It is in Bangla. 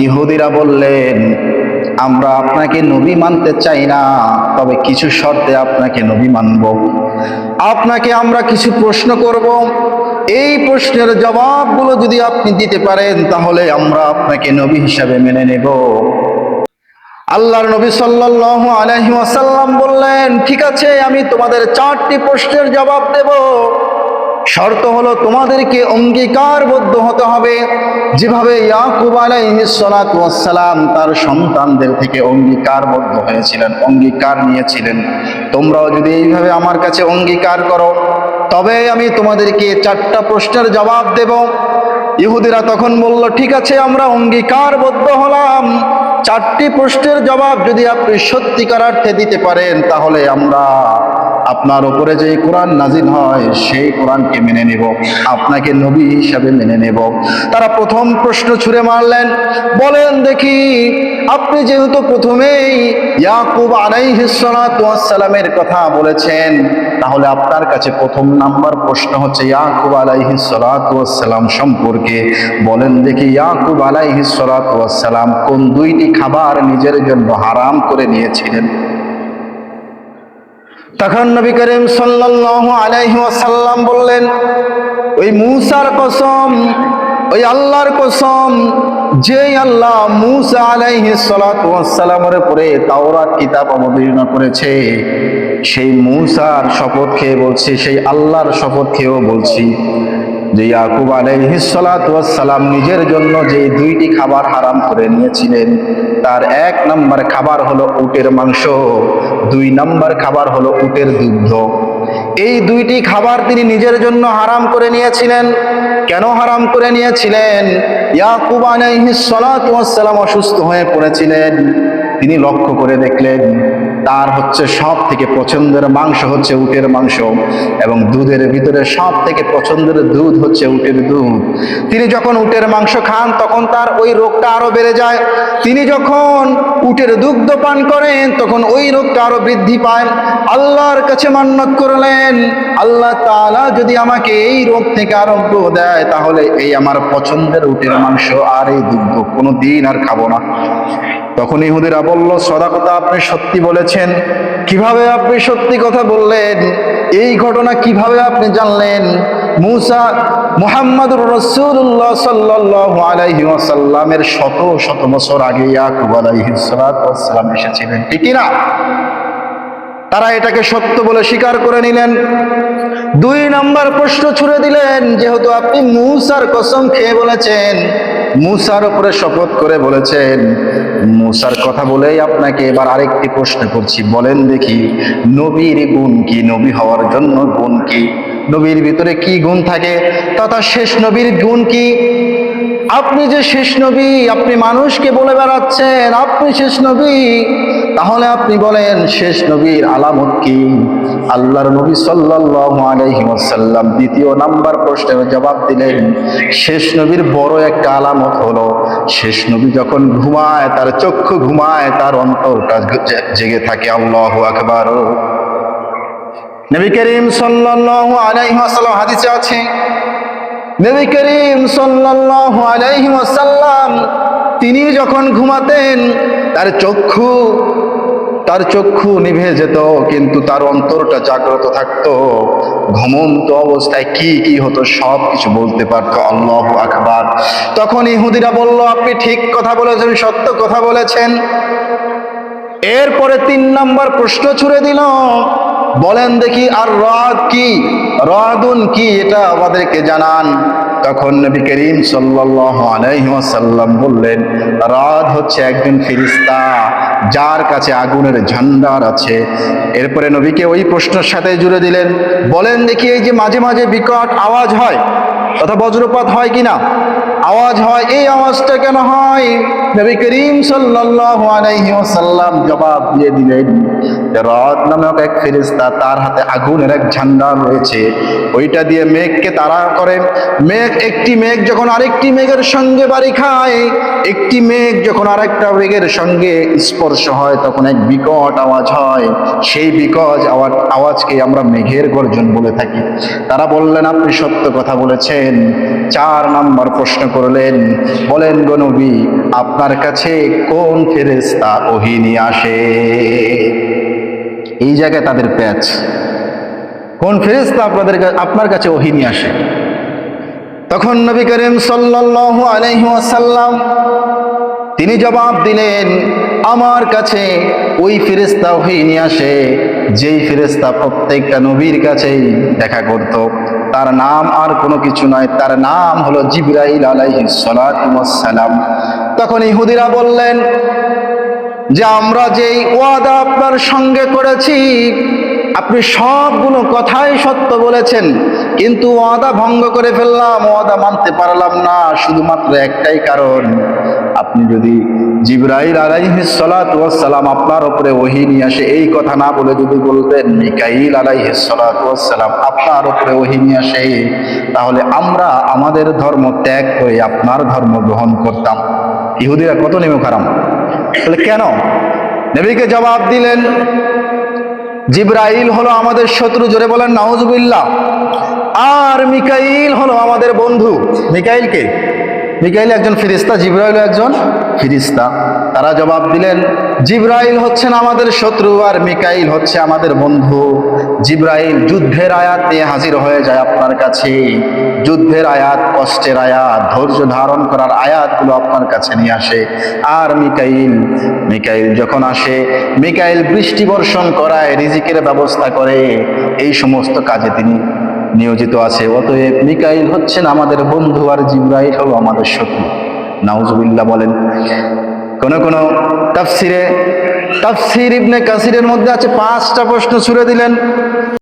ইহুদিরা বললেন, আমরা আপনাকে নবী মানতে চাই না, তবে কিছু শর্তে আপনাকে নবী মানব। আপনাকে আমরা কিছু প্রশ্ন করব, এই প্রশ্নের জবাবগুলো যদি আপনি দিতে পারেন তাহলে আমরা আপনাকে নবী হিসাবে মেনে নেব। আল্লাহর নবী সাল্লাল্লাহু আলাইহি ওয়াসাল্লাম বললেন, ঠিক আছে, আমি তোমাদের 4টি প্রশ্নের জবাব দেব। শর্ত হলো তোমাদেরকে অঙ্গীকারবদ্ধ হতে হবে, যেভাবে ইয়াকুব আলাইহিস সালাতু ওয়াস সালাম তার সন্তানদের থেকে অঙ্গীকারবদ্ধ হয়েছিলেন, অঙ্গীকার নিয়েছিলেন। তোমরাও যদি এইভাবে আমার কাছে অঙ্গীকার করো তবে আমি তোমাদেরকে 4টা প্রশ্নের জবাব দেব। ইহুদিরা তখন বলল, ঠিক আছে, আমরা অঙ্গীকারবদ্ধ হলাম। 4টি প্রশ্নের জবাব যদি আপনি সত্যিকার অর্থে দিতে পারেন তাহলে আমরা আপনার উপরে যে কোরআন নাজিল হয় সেই কোরআনকে মেনে নেব, আপনাকে নবী হিসাবে মেনে নেব। তারা প্রথম প্রশ্ন ছুড়ে মারলেন, বলেন দেখি, আপনি যেহেতু প্রথমেই ইয়াকুব আলাইহিস সালাতু ওয়াস সালামের কথা বলেছেন, তাহলে আপনার কাছে প্রথম নাম্বার প্রশ্ন হচ্ছে ইয়াকুব আলাইহিস সালাতু ওয়াস সালাম সম্পর্কে। বলেন দেখি, ইয়াকুব আলাইহিস সালাতু ওয়াস সালাম কোন 2টি খাবার নিজের জন্য হারাম করে নিয়েছিলেন? তখন নবী করিম সাল্লাল্লাহু আলাইহি ওয়াসাল্লাম বললেন, ওই মূসার কসম, ওই আল্লাহর কসম, যে আল্লাহ মূসা আলাইহিস সালাতু ওয়াস সালামের উপরে তাওরাত কিতাব অবতীর্ণ করেছে, সেই মূসার শপথ খেয়ে বলছি, সেই আল্লাহর শপথ খেয়েও বলছি যে ইয়াকুব আলাইহিস সালাতু ওয়াস সালাম নিজের জন্য যে 2টি খাবার হারাম করে নিয়েছিলেন, তার 1 নাম্বার খাবার হলো উটের মাংস, 2 নাম্বার খাবার হলো উটের দুগ্ধ। এই 2টি খাবার তিনি নিজের জন্য হারাম করে নিয়েছিলেন। কেন হারাম করে নিয়েছিলেন? ইয়াকুব আলাইহিস সালাতু ওয়াস সালাম অসুস্থ হয়ে পড়েছিলেন। তিনি লক্ষ্য করে দেখলেন তার হচ্ছে সব থেকে পছন্দের মাংস হচ্ছে উটের মাংস, এবং দুধের ভিতরে সব থেকে পছন্দের দুধ হচ্ছে উটের দুধ। তিনি যখন উটের মাংস খান তখন তার ওই রোগটা আরো বেড়ে যায়। তিনি যখন উটের দুগ্ধ পান করেন তখন ওই রোগটা আরো বৃদ্ধি পায়। আল্লাহর কাছে মান্নত করলেন, আল্লাহ তাআলা যদি আমাকে এই রোগ থেকে আরোগ্য দেয় তাহলে এই আমার পছন্দের উটের মাংস আর এই দুগ্ধ কোনোদিন আর খাবো না। তখন ইহুদিরা বলল, সদাকতা, আপনি সত্যি বলেছেন। কিভাবে আপনি সত্যি কথা বললেন? এই ঘটনা কিভাবে আপনি জানলেন? মূসা মুহাম্মদুর রাসূলুল্লাহ সাল্লাল্লাহু আলাইহি ওয়াসাল্লামের শত শত বছর আগে ইয়াকুব আলাইহিস সালাতু ওয়াস সালাম এসেছিলেন, ঠিক না? তারা এটাকে সত্য বলে স্বীকার করে নিলেন। 2 নাম্বার প্রশ্ন ছুড়ে দিলেন, যেহেতু আপনি মূসার কসম খেয়ে বলেছেন, মূসার উপরে শপথ করে বলেছেন, মূসার কথা বলেই আপনাকে এবার আরেকটি প্রশ্ন করছি। বলেন দেখি, নবীর গুণ কি? নবী হওয়ার জন্য গুণ কি? নবীর ভিতরে কি গুণ থাকে, তথা শেষ নবীর গুণ কি? আপনি যে শেষ নবী, আপনি মানুষকে বলে বেড়াচ্ছেন আপনি শেষ নবী, তাহলে আপনি বলেন শেষ নবীর আলামত কি? আল্লাহর নবী সাল্লাল্লাহু আলাইহি ওয়াসাল্লাম 2 নাম্বার প্রশ্নের জবাব দিলেন, শেষ নবীর বড় একটা আলামত হলো শেষ নবী যখন ঘুমায়, তার চক্ষু ঘুমায়, তার অন্তরটা জেগে থাকে। আল্লাহু আকবার। নবী করিম সাল্লাল্লাহু আলাইহি ওয়াসাল্লাম, হাদিসে আছে, নবী করিম সাল্লাল্লাহু আলাইহি ওয়াসাল্লাম তিনি যখন ঘুমাতেন তার চক্ষু নিভে যেত, কিন্তু তার অন্তরটা জাগ্রত থাকতো। ঘুমন্ত অবস্থায় কি কি হতো সব কিছু বলতে পারতো। আল্লাহু আকবার। তখন ইহুদিরা বলল, আপনি ঠিক কথা বলেছেন, সত্য কথা বলেছেন। এরপরে 3 নাম্বার প্রশ্ন ছুড়ে দিল, বলেন দেখি, আর রাদ কি? রাদুন কি? এটা আমাদেরকে জানান। তখন নবী করিম সাল্লাল্লাহু আলাইহি ওয়াসাল্লাম বললেন, রাদ হচ্ছে একজন ফেরেশতা যার কাছে আগুনের ঝান্ডার আছে। এরপরে নবীকে ওই প্রশ্নের সাথে জুড়ে দিলেন, বলেন দেখি, এই যে মাঝে মাঝে বিকট আওয়াজ হয় তথা বজ্রপাত হয় কিনা? আওয়াজ হয়, এই আওয়াজটা কেন হয়? নবী করিম সাল্লাল্লাহু আলাইহি ওয়াসাল্লাম জবাব দিয়ে দিলেন, রাদ নামক এক ফেরেশতা, তার হাতে আগুনের এক ঝান্ডা রয়েছে, ওইটা দিয়ে মেঘকে তাড়া করে। একটি মেঘ যখন আরেকটি মেঘের সঙ্গে বাড়ি খায়, একটি মেঘ যখন আরেকটা মেঘের সঙ্গে স্পর্শ হয় তখন এক বিকট আওয়াজ হয়। সেই বিকট আওয়াজকে আমরা মেঘের গর্জন বলে থাকি। তারা বললেন, আপনি সত্য কথা বলেছেন। করেছেন। 4 নম্বর প্রশ্ন করলেন, বলেন গো নবী, আপনার কাছে কোন ফেরেশতা ওহী নিয়ে আসে? এই জায়গায় তাদের প্যাচ, কোন ফেরেশতা আপনার কাছে ওহী নিয়ে আসে? তখন নবী করিম সাল্লাল্লাহু আলাইহি ওয়াসাল্লাম তিনি জবাব দিলেন, আমার কাছে ওই ফেরেশতা ওহী নিয়ে আসে যেই ফেরেশতা প্রত্যেকটা নবীর কাছেই দেখা করত। তার নাম আর কোনো কিছু নয়, তার নাম হলো জিবরাইল আলাইহিস সালাতু ওয়াস সালাম। তখন ইহুদিরা বললেন যে আমরা যেই ওয়াদা আপনার সঙ্গে করেছি, আপনি সবগুলো কথাই সত্য বলেছেন, কিন্তু ওয়াদা ভঙ্গ করে ফেললাম, ওয়াদা মানতে পারলাম না, শুধুমাত্র একটাই কারণ, আপনি যদি জিবরাইল আলাইহিস সালাতু ওয়াস সালাম আপনার উপরে ওহী নিয়ে আসে এই কথা না বলে যদি বলতেন মিকাইল আলাইহিস সালাতু ওয়াস সালাম আপনার উপরে ওহী নিয়ে আসে, তাহলে আমরা আমাদের ধর্ম ত্যাগ করে আপনার ধর্ম গ্রহণ করতাম। ইহুদিরা কত নেমে খারাম! তাহলে কেন? নবীকে জবাব দিলেন, জিবরাইল হলো আমাদের শত্রু, জোরে বলেন নাউজুবিল্লাহ, আর মিকাইল হলো আমাদের বন্ধু। মিকাইল কে? মিকাইল একজন ফেরেশতা, জিবরাইল একজন ফেরেশতা। তারা জবাব দিলেন, জিবরাইল হচ্ছেন আমাদের শত্রু আর মিকাইল হচ্ছে আমাদের বন্ধু। জিবরাইল যুদ্ধের আয়াত নিয়ে হাজির হয়ে যায় আপনার কাছে, যুদ্ধের আয়াত, কষ্টের আয়াত, ধৈর্য ধারণ করার আয়াতগুলো আপনার কাছে নিয়ে আসে। আর মিকাইল যখন আসে, মিকাইল বৃষ্টি বর্ষণ করায়, রিজিকের ব্যবস্থা করে, এই সমস্ত কাজে তিনি নিয়োজিত আছে। অতএব মিকাইল হচ্ছেন আমাদের বন্ধু আর জিবরাইল হলো আমাদের শত্রু। নাউজুবিল্লাহ বলেন। কোন তাফসির ইবনে কাসিরের মধ্যে আছে 5টা প্রশ্ন ছুড়ে দিলেন।